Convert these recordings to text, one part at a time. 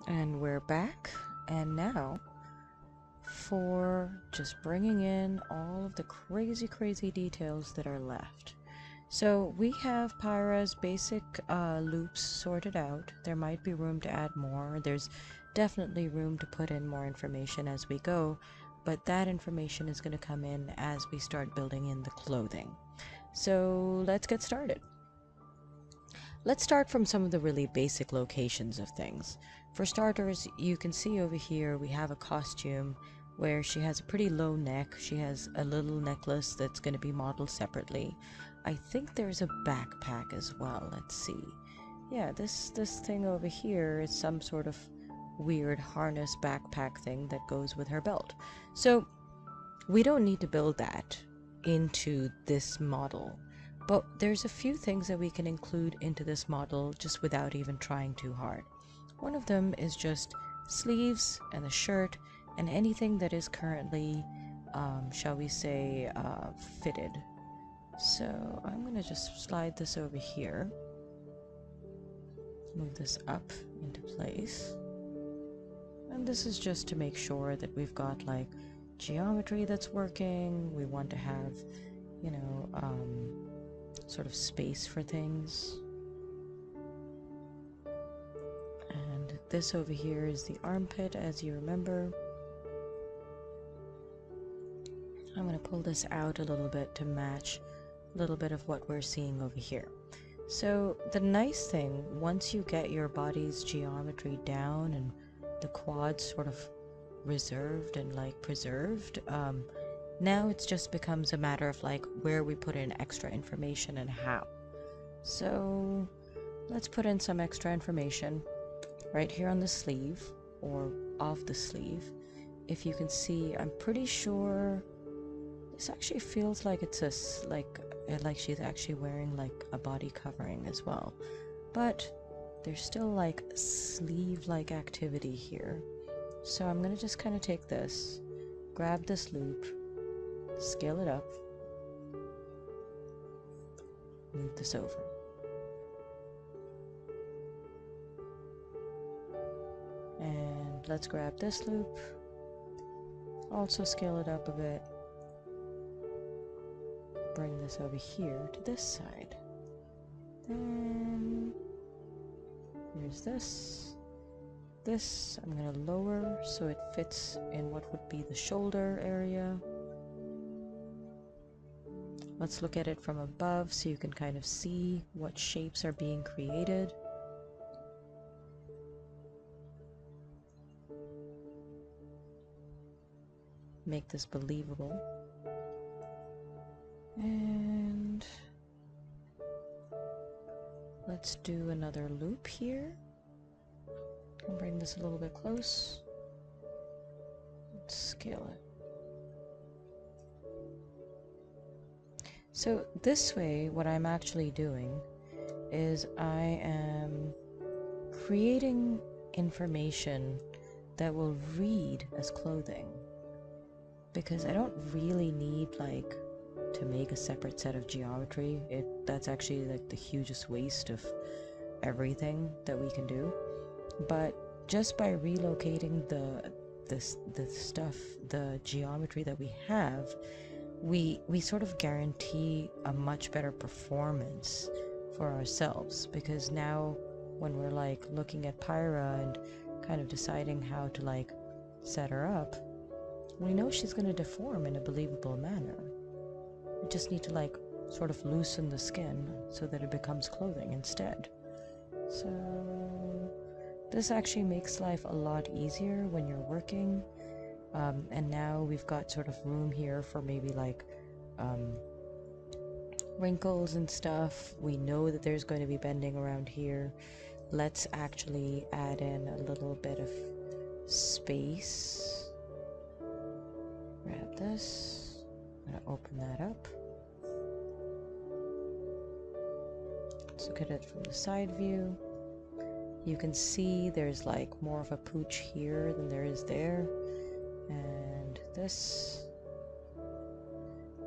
And we're back, and now for just bringing in all of the crazy details that are left. So we have Pyra's basic loops sorted out. There might be room to add more. There's definitely room to put in more information as we go, but that information is going to come in as we start building in the clothing. So let's get started. Let's start from some of the really basic locations of things. For starters, you can see over here we have a costume where she has a pretty low neck. She has a little necklace that's going to be modeled separately. I think there's a backpack as well. Let's see. Yeah, this thing over here is some sort of weird harness backpack thing that goes with her belt. So we don't need to build that into this model. But there's a few things that we can include into this model just without even trying too hard. One of them is just sleeves and the shirt and anything that is currently, shall we say, fitted. So I'm going to just slide this over here. Move this up into place. And this is just to make sure that we've got like geometry that's working. We want to have, you know, sort of space for things. And this over here is the armpit, as you remember. I'm going to pull this out a little bit to match a little bit of what we're seeing over here. So the nice thing, once you get your body's geometry down and the quads sort of reserved and like preserved, now it just becomes a matter of like where we put in extra information and how. So let's put in some extra information right here on the sleeve or off the sleeve. If you can see, I'm pretty sure this actually feels like it's like she's actually wearing like a body covering as well. But there's still like sleeve-like activity here. So I'm gonna just kind of take this, grab this loop, scale it up, move this over. And let's grab this loop, also scale it up a bit, bring this over here to this side. Then here's this. This I'm going to lower so it fits in what would be the shoulder area. Let's look at it from above so you can kind of see what shapes are being created. Make this believable. And let's do another loop here. I'll bring this a little bit close. Let's scale it. So this way, what I'm actually doing is I am creating information that will read as clothing, because I don't really need like to make a separate set of geometry. That's actually like the hugest waste of everything that we can do. But just by relocating the geometry that we have, we sort of guarantee a much better performance for ourselves, because now when we're like looking at Pyra and kind of deciding how to like set her up, we know she's going to deform in a believable manner. We just need to like sort of loosen the skin so that it becomes clothing instead. So this actually makes life a lot easier when you're working. And now we've got sort of room here for maybe like wrinkles and stuff. We know that there's going to be bending around here. Let's actually add in a little bit of space. Grab this. I'm going to open that up. Let's look at it from the side view. You can see there's like more of a pooch here than there is there. And this.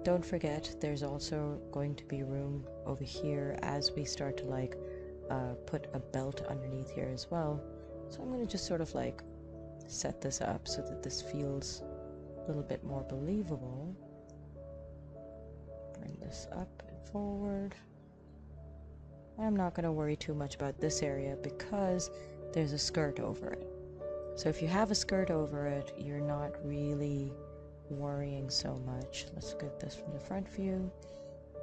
Don't forget, there's also going to be room over here as we start to like put a belt underneath here as well, So I'm going to just sort of like set this up so that this feels a little bit more believable. Bring this up and forward. I'm not going to worry too much about this area because there's a skirt over it. So if you have a skirt over it, you're not really worrying so much. Let's look at this from the front view.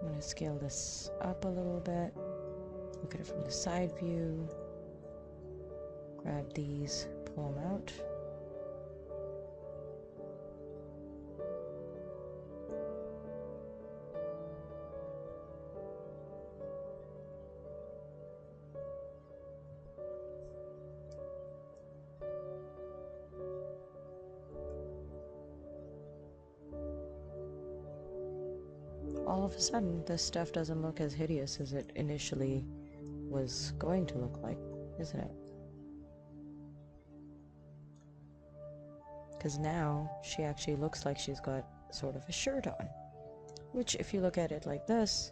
I'm going to scale this up a little bit. Look at it from the side view. Grab these, pull them out. All of a sudden, this stuff doesn't look as hideous as it initially was going to look like, isn't it? Because now she actually looks like she's got sort of a shirt on. Which, if you look at it like this,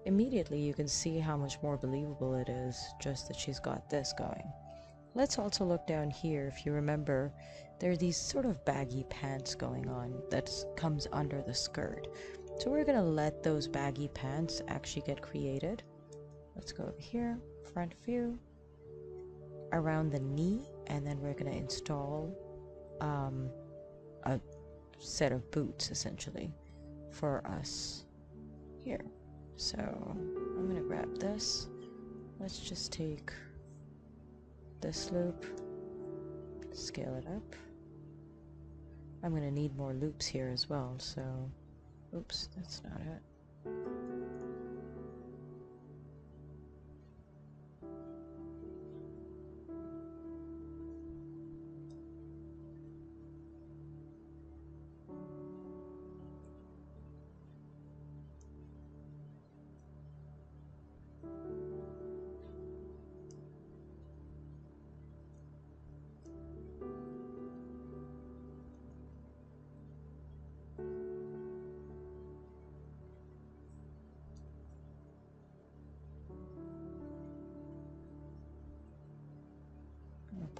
immediately you can see how much more believable it is just that she's got this going. Let's also look down here. If you remember, there are these sort of baggy pants going on that comes under the skirt. So we're going to let those baggy pants actually get created. Let's go over here, front view, around the knee, and then we're going to install a set of boots, essentially, for us here. So I'm going to grab this. Let's just take this loop, scale it up. I'm going to need more loops here as well, so oops, that's not it.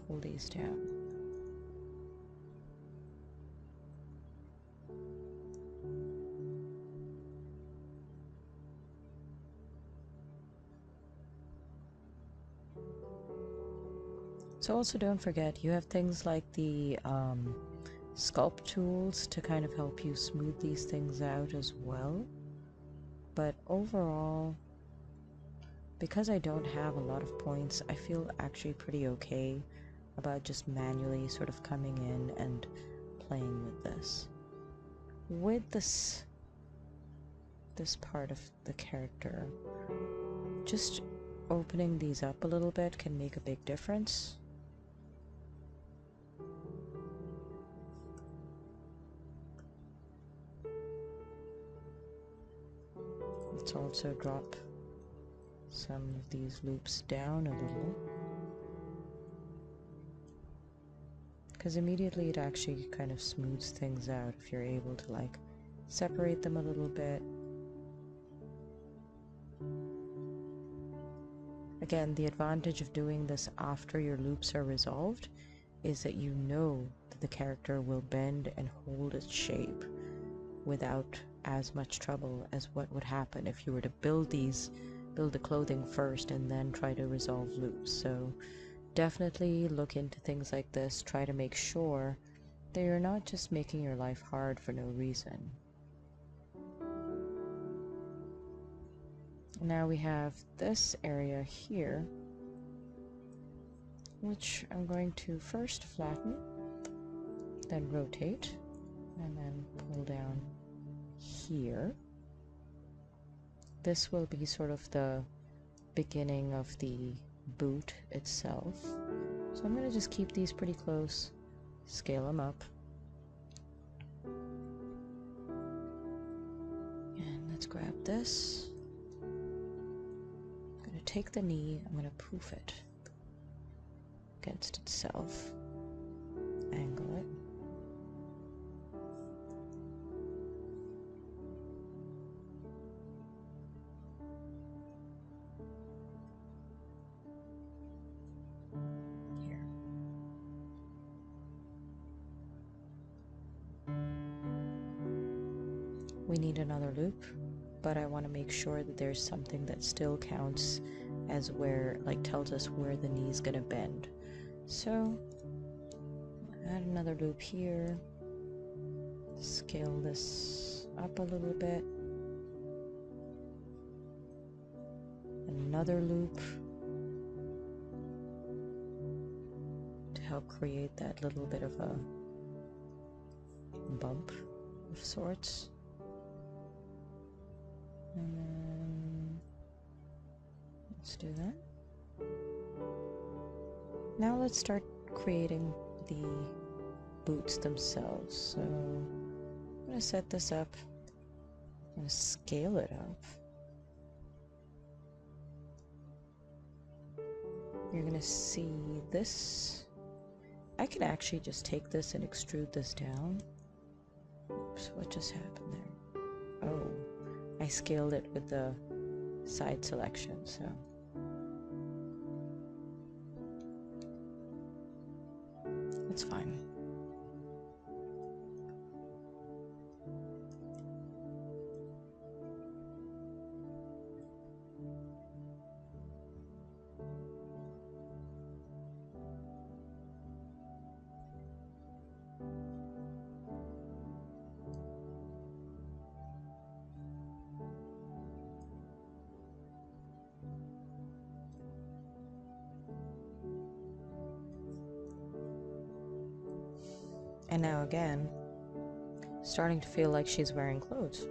Pull these down. So also don't forget, you have things like the sculpt tools to kind of help you smooth these things out as well. But overall, because I don't have a lot of points, I feel actually pretty okay about just manually sort of coming in and playing with this. With this part of the character, just opening these up a little bit can make a big difference. Let's also drop some of these loops down a little, because immediately it actually kind of smooths things out if you're able to like separate them a little bit. Again, the advantage of doing this after your loops are resolved is that you know that the character will bend and hold its shape without as much trouble as what would happen if you were to build the clothing first and then try to resolve loops. So definitely look into things like this. Try to make sure that you're not just making your life hard for no reason. Now we have this area here, which I'm going to first flatten, then rotate, and then pull down here. This will be sort of the beginning of the boot itself. So I'm going to just keep these pretty close, scale them up. And let's grab this. I'm going to take the knee, I'm going to poof it against itself, angle it. Here. need another loop, but I want to make sure that there's something that still counts as where, like, tells us where the knee's gonna bend. So add another loop here, scale this up a little bit, another loop to help create that little bit of a bump of sorts. And then let's do that. Now let's start creating the boots themselves. So I'm going to set this up. I'm going to scale it up. You're going to see this. I can actually just take this and extrude this down. Oops, what just happened there? Oh, I scaled it with the side selection, so. That's fine. And now again, starting to feel like she's wearing clothes.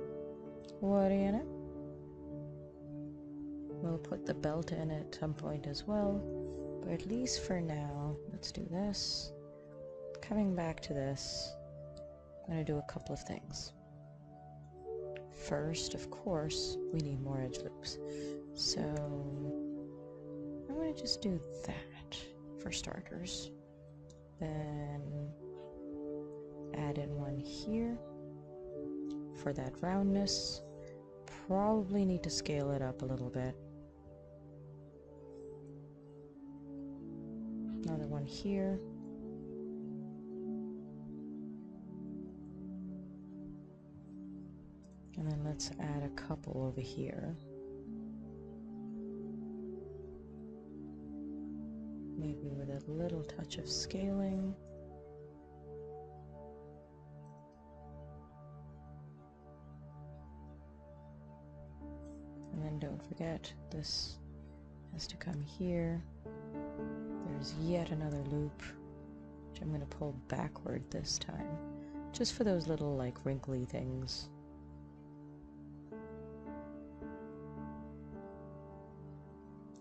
What do you know? We'll put the belt in at some point as well, but at least for now, let's do this. Coming back to this, I'm going to do a couple of things. First, of course, we need more edge loops. So I'm going to just do that for starters. Then add in one here for that roundness. Probably need to scale it up a little bit. Another one here. And then let's add a couple over here. Maybe with a little touch of scaling. And then don't forget, this has to come here. There's yet another loop, which I'm going to pull backward this time, just for those little, like, wrinkly things.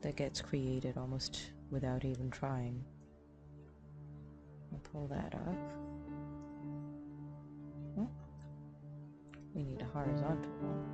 That gets created almost without even trying. I'll pull that up. Oh, we need a horizontal one.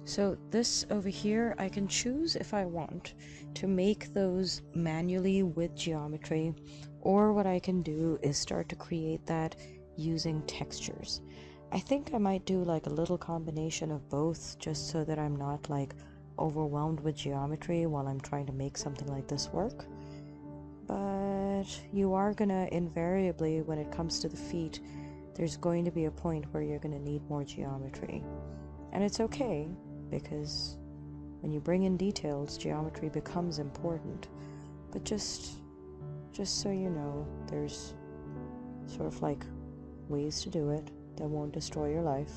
So this over here, I can choose if I want to make those manually with geometry, or what I can do is start to create that using textures. I think I might do like a little combination of both, just so that I'm not like overwhelmed with geometry while I'm trying to make something like this work. But you are gonna invariably, when it comes to the feet, there's going to be a point where you're gonna need more geometry. And it's okay, because when you bring in details, geometry becomes important. But just so you know, there's sort of like ways to do it that won't destroy your life.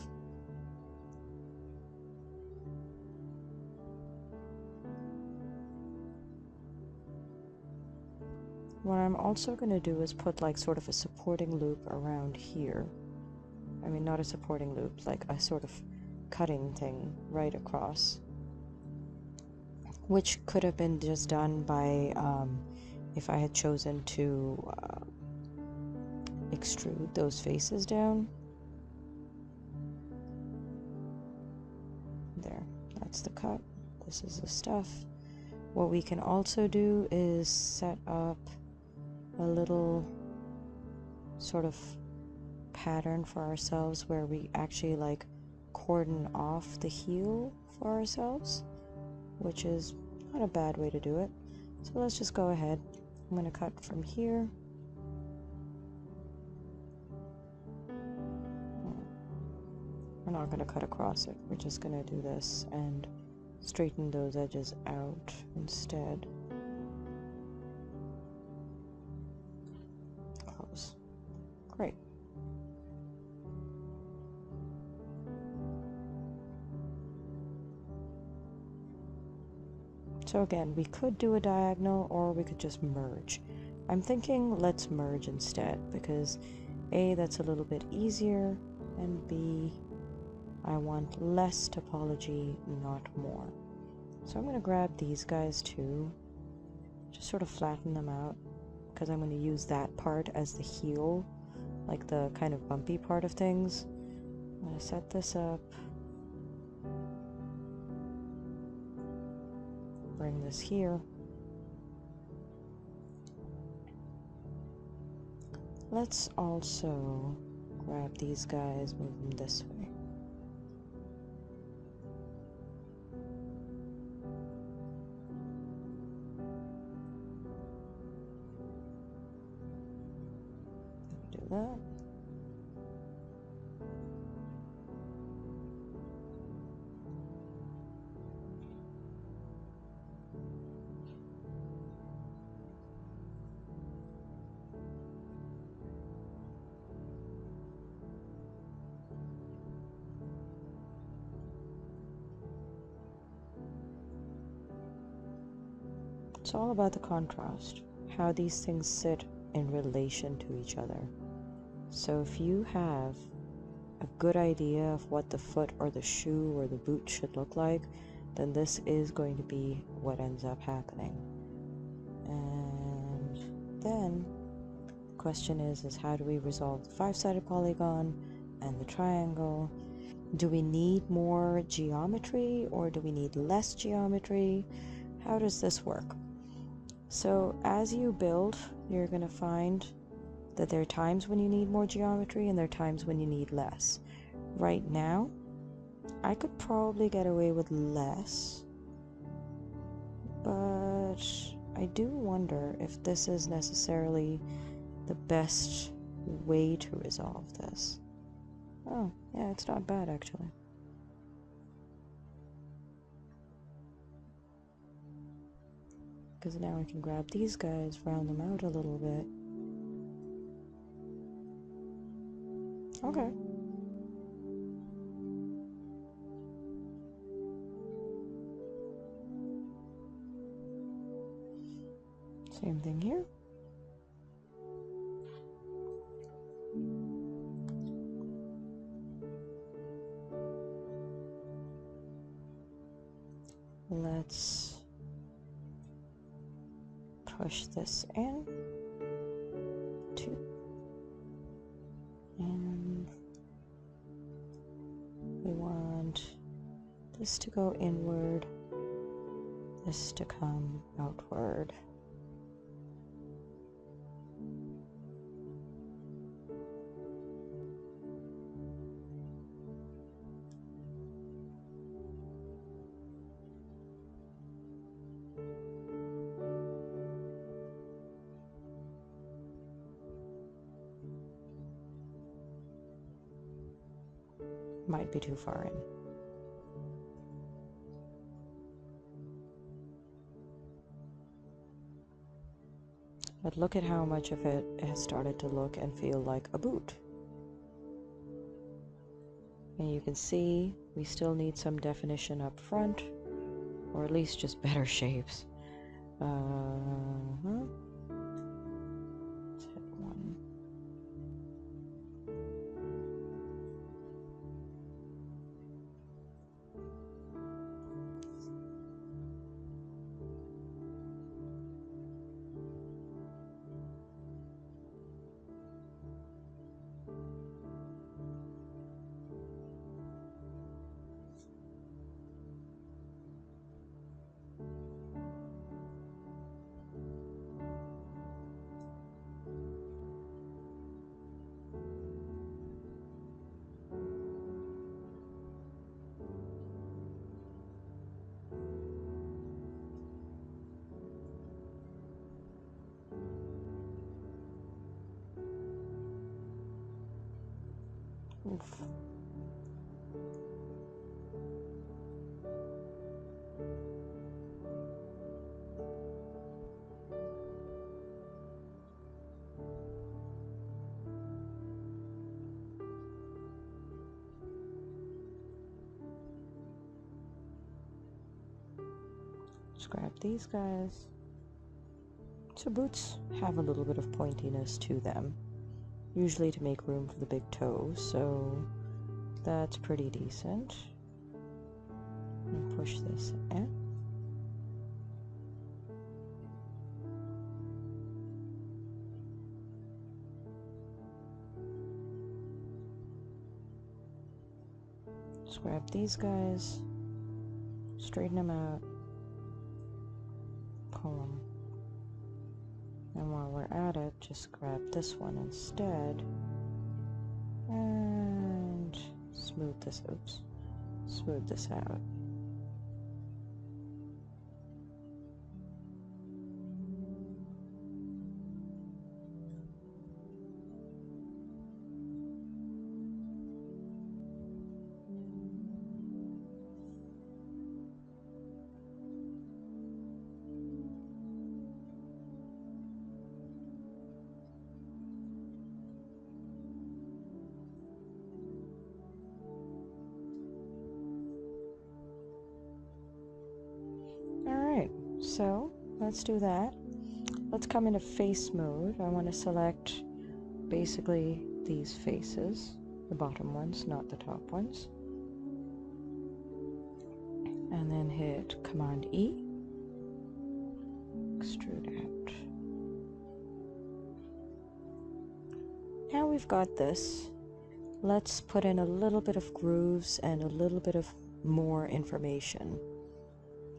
What I'm also going to do is put like sort of a supporting loop around here. I mean, not a supporting loop, like a sort of cutting thing right across, which could have been just done by if I had chosen to extrude those faces down. There, that's the cut. This is the stuff. What we can also do is set up a little sort of pattern for ourselves where we actually like cordon off the heel for ourselves, which is Not a bad way to do it. So let's just go ahead. I'm going to cut from here. We're not going to cut across it. We're just going to do this and straighten those edges out instead. Close. Great. So again, we could do a diagonal or we could just merge. I'm thinking let's merge instead because A, that's a little bit easier, and B, I want less topology, not more. So I'm going to grab these guys too, just sort of flatten them out because I'm going to use that part as the heel, like the kind of bumpy part of things. I'm going to set this up. Bring this here. Let's also grab these guys, move them this way. Do that. It's all about the contrast, how these things sit in relation to each other. So if you have a good idea of what the foot or the shoe or the boot should look like, then this is going to be what ends up happening. And then the question is how do we resolve the five-sided polygon and the triangle? Do we need more geometry or do we need less geometry? How does this work? So as you build, you're going to find that there are times when you need more geometry and there are times when you need less. Right now, I could probably get away with less, but I do wonder if this is necessarily the best way to resolve this. Oh, yeah, it's not bad actually. Because now I can grab these guys, round them out a little bit. Okay. Same thing here. Let's push this in. Two. And we want this to go inward, this to come outward. Might be too far in. But look at how much of it has started to look and feel like a boot. And you can see we still need some definition up front, or at least just better shapes. Let's hit one. Oof. Let's grab these guys. So boots have a little bit of pointiness to them, usually to make room for the big toe, so that's pretty decent. And push this in. Just grab these guys, straighten them out, pull them. And while we're at it, just grab this one instead and smooth this out. Alright, so let's do that. Let's come into face mode. I want to select basically these faces, the bottom ones, not the top ones. And then hit Command E, extrude out. Now we've got this. Let's put in a little bit of grooves and a little bit of more information.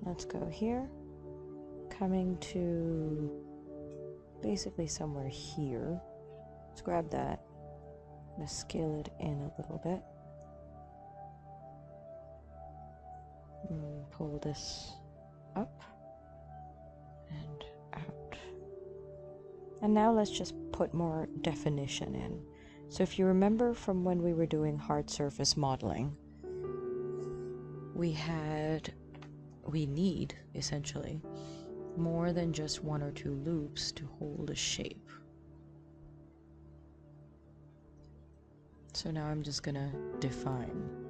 Let's go here, coming to basically somewhere here. Let's grab that. I'm going to scale it in a little bit. And pull this up and out. And now let's just put more definition in. So if you remember from when we were doing hard surface modeling, we need essentially more than just one or two loops to hold a shape. So now I'm just gonna define.